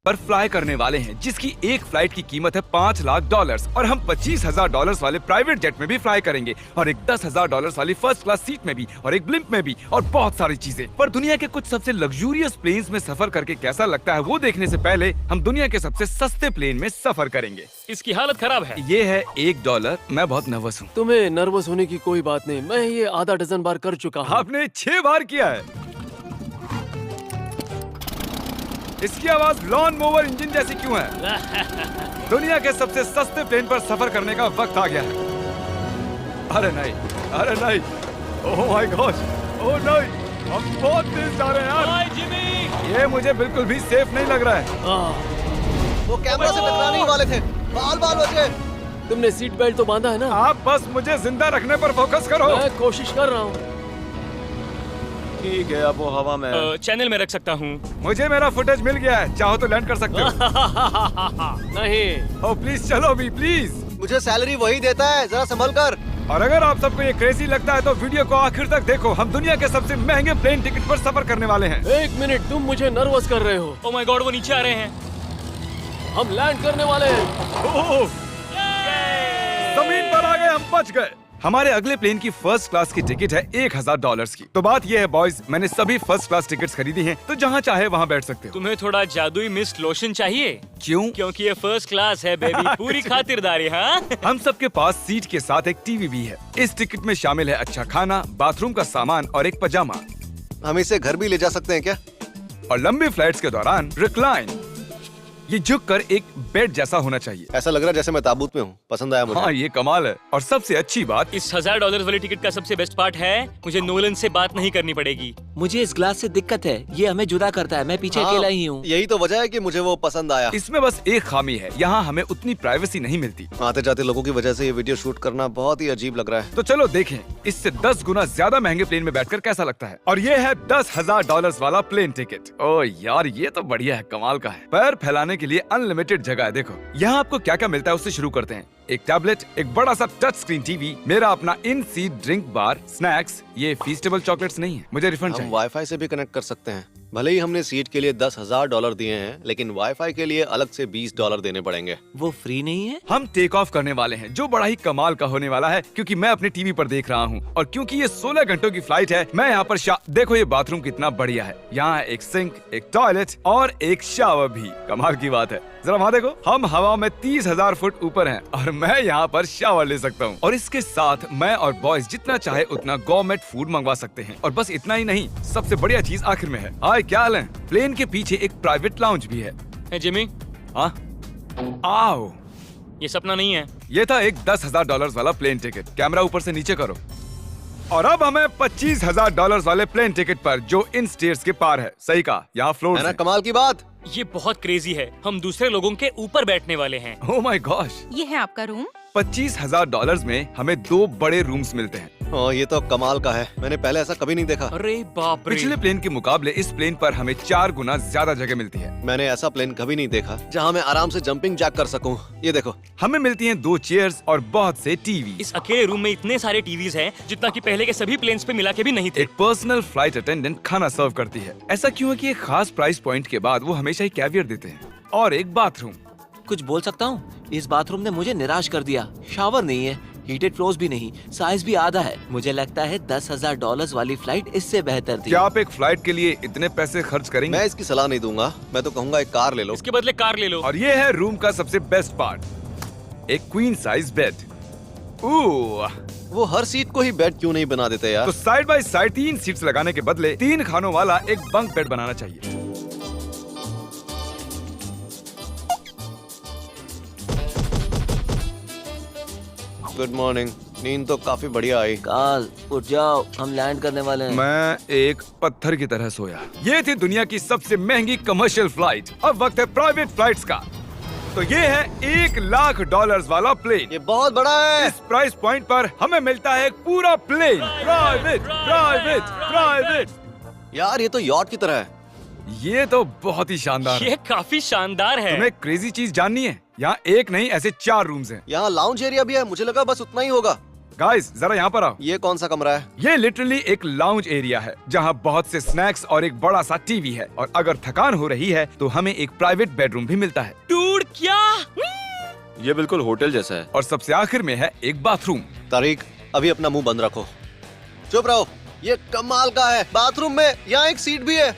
पर फ्लाई करने वाले हैं, जिसकी एक फ्लाइट की कीमत है $5 लाख और हम $25,000 वाले प्राइवेट जेट में भी फ्लाई करेंगे और एक $10,000 वाली फर्स्ट क्लास सीट में भी और एक ब्लिम्प में भी और बहुत सारी चीजें। पर दुनिया के कुछ सबसे लग्जूरियस प्लेन्स में सफर करके कैसा लगता है वो देखने से पहले हम दुनिया के सबसे सस्ते प्लेन में सफर करेंगे। इसकी हालत खराब है। ये है $1। मैं बहुत नर्वस हूँ। तुम्हें नर्वस होने की कोई बात नहीं, मैं ये आधा डजन बार कर चुका हूँ। आपने 6 बार किया है। इसकी आवाज लॉन मोवर इंजन जैसी क्यों है? दुनिया के सबसे सस्ते प्लेन पर सफर करने का वक्त आ गया है। अरे नहीं, अरे नहीं, ओह माय गॉड, ओह नहीं, हम बहुत तेज जा रहे हैं यार। हाय जिमी, ये मुझे बिल्कुल भी सेफ नहीं लग रहा है। वो कैमरा से टकराने ही वाले थे, बाल बच गए। तुमने सीट बेल्ट तो बांधा है ना? आप बस मुझे जिंदा रखने पर फोकस करो। मैं कोशिश कर रहा हूँ। ठीक है, अब वो हवा में है। चैनल में रख सकता हूँ। मुझे मेरा फुटेज मिल गया है, चाहो तो लैंड कर सकते हो। नहीं। ओह प्लीज चलो भी प्लीज। मुझे सैलरी वही देता है, जरा संभल कर। और अगर आप सबको ये क्रेजी लगता है तो वीडियो को आखिर तक देखो। हम दुनिया के सबसे महंगे प्लेन टिकट पर सफर करने वाले हैं। एक मिनट, तुम मुझे नर्वस कर रहे हो। ओह माय गॉड, वो नीचे आ रहे हैं। हम लैंड करने वाले हैं। ओह, जमीन पर आ गए, हम बच गए। हमारे अगले प्लेन की फर्स्ट क्लास की टिकट है $1,000 की। तो बात ये है बॉयज, मैंने सभी फर्स्ट क्लास टिकट्स खरीदी हैं, तो जहाँ चाहे वहाँ बैठ सकते हो। तुम्हें थोड़ा जादुई मिस्ट लोशन चाहिए? क्यों? क्योंकि ये फर्स्ट क्लास है बेबी, पूरी खातिरदारी। हाँ, हम सबके पास सीट के साथ एक टीवी भी है। इस टिकट में शामिल है अच्छा खाना, बाथरूम का सामान और एक पजामा। हम इसे घर भी ले जा सकते हैं क्या? और लंबी फ्लाइट्स के दौरान रिक्लाइन, ये झुक कर एक बेड जैसा होना चाहिए। ऐसा लग रहा है जैसे मैं ताबूत में हूँ। पसंद आया मुझे। हाँ ये कमाल है। और सबसे अच्छी बात, इस $1,000 वाली टिकट का सबसे बेस्ट पार्ट है, मुझे नोलन से बात नहीं करनी पड़ेगी। मुझे इस ग्लास से दिक्कत है, ये हमें जुदा करता है। मैं पीछे अकेला ही हूँ। यही तो वजह है कि मुझे वो पसंद आया। इसमें बस एक खामी है, यहाँ हमें उतनी प्राइवेसी नहीं मिलती। आते जाते लोगों की वजह से ये वीडियो शूट करना बहुत ही अजीब लग रहा है। तो चलो देखें, इससे 10 गुना ज्यादा महंगे प्लेन में बैठकर कैसा लगता है। और ये है $10,000 वाला प्लेन टिकट। ओह यार, ये तो बढ़िया है, कमाल का है। पैर फैलाने के लिए अनलिमिटेड जगह है। देखो यहाँ आपको क्या क्या मिलता है, उससे शुरू करते हैं। एक टैबलेट, एक बड़ा सा टच स्क्रीन टीवी, मेरा अपना इन सीट ड्रिंक बार, स्नैक्स। ये फीस्टेबल चॉकलेट्स नहीं है, मुझे रिफंड हम चाहिए। वाईफाई से भी कनेक्ट कर सकते हैं। भले ही हमने सीट के लिए $10,000 दिए हैं, लेकिन वाईफाई के लिए अलग से $20 देने पड़ेंगे। वो फ्री नहीं है? हम टेक ऑफ करने वाले हैं, जो बड़ा ही कमाल का होने वाला है, क्योंकि मैं अपने टीवी पर देख रहा हूँ। और क्योंकि ये 16 घंटों की फ्लाइट है, मैं यहाँ पर देखो ये बाथरूम कितना बढ़िया है। यहाँ है एक सिंक, एक टॉयलेट और एक शावर भी। कमाल की बात है, जरा वहाँ देखो, हम हवा में 30,000 फुट ऊपर हैं और मैं यहाँ पर शावर ले सकता हूँ। और इसके साथ मैं और बॉयज जितना चाहे उतना गवर्नमेंट फूड मंगवा सकते हैं। और बस इतना ही नहीं, सबसे बढ़िया चीज आखिर में है। हाय, क्या हाल है? प्लेन के पीछे एक प्राइवेट लाउंज भी है। है जिमी, हाँ, आओ। ये सपना नहीं है। ये था एक $10,000 वाला प्लेन टिकट। कैमरा ऊपर से नीचे करो। और अब हमें $25,000 वाले प्लेन टिकट पर, जो इन स्टेयर्स के पार है। सही कहा, यहाँ फ्लोर है ना कमाल की बात? ये बहुत क्रेजी है, हम दूसरे लोगों के ऊपर बैठने वाले हैं। Oh my gosh. ये है आपका रूम। $25,000 में हमें 2 बड़े रूम्स मिलते हैं। ओह, ये तो कमाल का है, मैंने पहले ऐसा कभी नहीं देखा। अरे बाप रे। पिछले प्लेन के मुकाबले इस प्लेन पर हमें 4 गुना ज्यादा जगह मिलती है। मैंने ऐसा प्लेन कभी नहीं देखा जहाँ मैं आराम से जंपिंग जैक कर सकूं। ये देखो, हमें मिलती हैं 2 चेयर्स और बहुत से टीवी। इस अकेले रूम में इतने सारे टीवीज हैं, जितना कि पहले के सभी प्लेन्स पे मिला के भी नहीं थे। एक पर्सनल फ्लाइट अटेंडेंट खाना सर्व करती है। ऐसा क्यों है कि एक खास प्राइस पॉइंट के बाद वो हमेशा ही कैवियर देते हैं। और एक बाथरूम। कुछ बोल सकता हूँ? इस बाथरूम ने मुझे निराश कर दिया। शावर नहीं है, हीटेड फ्लोर्स भी नहीं, साइज भी आधा है। मुझे लगता है $10,000 वाली फ्लाइट इससे बेहतर थी। क्या आप एक फ्लाइट के लिए इतने पैसे खर्च करेंगे? मैं इसकी सलाह नहीं दूंगा। मैं तो कहूँगा एक कार ले लो। इसके बदले कार ले लो। और ये है रूम का सबसे बेस्ट पार्ट, एक क्वीन साइज बेड। वो हर सीट को ही बेड क्यों नहीं बना देते यार? तो साइड बाय साइड 3 सीट्स लगाने के बदले 3 खानों वाला एक बंक बेड बनाना चाहिए। Good morning. नींद तो काफी बढ़िया आई। काल, उठ जाओ, हम लैंड करने वाले हैं। मैं एक पत्थर की तरह सोया। ये थी दुनिया की सबसे महंगी कमर्शियल फ्लाइट। अब वक्त है प्राइवेट फ्लाइट्स का। तो ये है $1,00,000 वाला प्लेन। ये बहुत बड़ा है। इस प्राइस पॉइंट पर हमें मिलता है एक पूरा प्लेन। Private, private, private. यार ये तो यॉट की तरह है। ये तो बहुत ही शानदार है। ये काफी शानदार है। तुम्हें क्रेजी चीज जाननी है? यहाँ एक नहीं, ऐसे 4 रूम्स हैं। यहाँ लाउंज एरिया भी है, मुझे लगा बस उतना ही होगा। गाइस जरा यहाँ पर आओ। ये कौन सा कमरा है? ये लिटरली एक लाउंज एरिया है जहाँ बहुत से स्नैक्स और एक बड़ा सा टीवी है, और अगर थकान हो रही है तो हमें एक प्राइवेट बेडरूम भी मिलता है। डूड क्या? ये बिल्कुल होटल जैसा है। और सबसे आखिर में है एक बाथरूम। तारिक, अभी अपना मुंह बंद रखो। चुप रहो। ये कमाल का है। बाथरूम में यहाँ एक सीट भी है।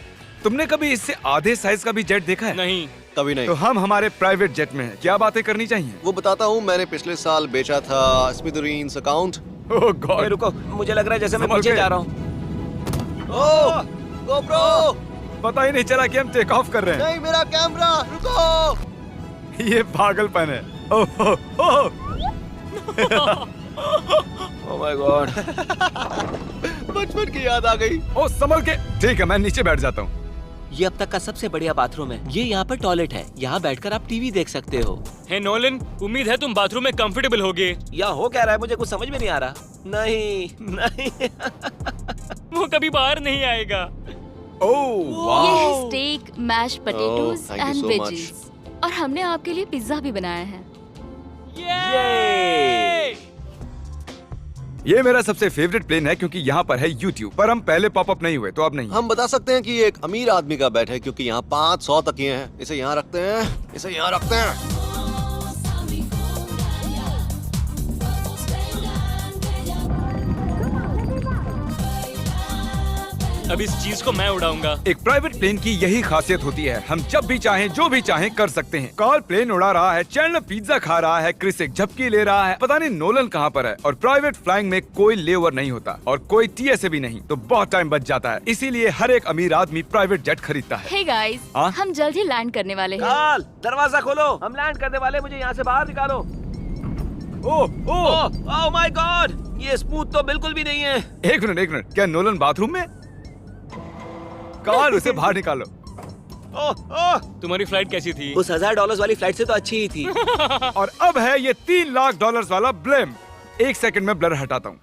तुमने कभी इससे आधे साइज का भी जेट देखा है? नहीं। कभी नहीं। तो हम हमारे प्राइवेट जेट में हैं। क्या बातें करनी चाहिए? वो बताता हूँ, मैंने पिछले साल बेचा था स्मिथेरिन्स अकाउंट। ओह ए, गॉड। रुको, मुझे लग रहा है जैसे मैं संभल पीछे के। जा रहा हूँ। ओह गोप्रो, पता ही नहीं चला कि हम टेक ऑफ कर रहे हैं। नहीं मेरा कैमरा, रुको। ये पागलपन है। ओह ओह ओह माय गॉड। बचपन की याद आ गई। ओह संभल के। ठीक है, मैं नीचे बैठ जाता हूँ। ये अब तक का सबसे बढ़िया बाथरूम है। ये यहाँ पर टॉयलेट है। यहाँ बैठकर आप टीवी देख सकते हो। हे नोलन, उम्मीद है तुम बाथरूम में कंफर्टेबल होगे। या हो क्या रहा है, मुझे कुछ समझ में नहीं आ रहा। नहीं नहीं। वो कभी बाहर नहीं आएगा। ओह ये वाह। है steak, mash potatoes thank you and so veggies. और हमने आपके लिए पिज्जा भी बनाया है। ये ये मेरा सबसे फेवरेट प्लेन है क्योंकि यहाँ पर है YouTube, पर हम पहले पॉपअप नहीं हुए तो अब नहीं। हम बता सकते हैं कि ये एक अमीर आदमी का बेड है क्योंकि यहाँ 500 तकिए हैं। इसे यहाँ रखते हैं, इसे यहाँ रखते हैं। अब इस चीज को मैं उड़ाऊंगा। एक प्राइवेट प्लेन की यही खासियत होती है, हम जब भी चाहें जो भी चाहें कर सकते हैं। कार्ल प्लेन उड़ा रहा है, चैंडलर पिज्जा खा रहा है, क्रिस एक झपकी ले रहा है, पता नहीं नोलन कहाँ पर है। और प्राइवेट फ्लाइंग में कोई लेओवर नहीं होता और कोई TSA भी नहीं, तो बहुत टाइम बच जाता है। इसीलिए हर एक अमीर आदमी प्राइवेट जेट खरीदता है। हे गाइस, हाँ? हम जल्द ही लैंड करने वाले हैं। काल, दरवाजा खोलो, हम लैंड करने वाले। मुझे यहाँ से बाहर निकालो। ओह ओह ओह माय गॉड, ये स्मूथ तो बिल्कुल भी नहीं है। एक मिनट, क्या नोलन बाथरूम में? कार्ल उसे बाहर निकालो। ओह ओह, तुम्हारी फ्लाइट कैसी थी? उस $1000 वाली फ्लाइट से तो अच्छी ही थी। और अब है ये $3 लाख वाला ब्लेम। एक सेकंड में ब्लर हटाता हूँ।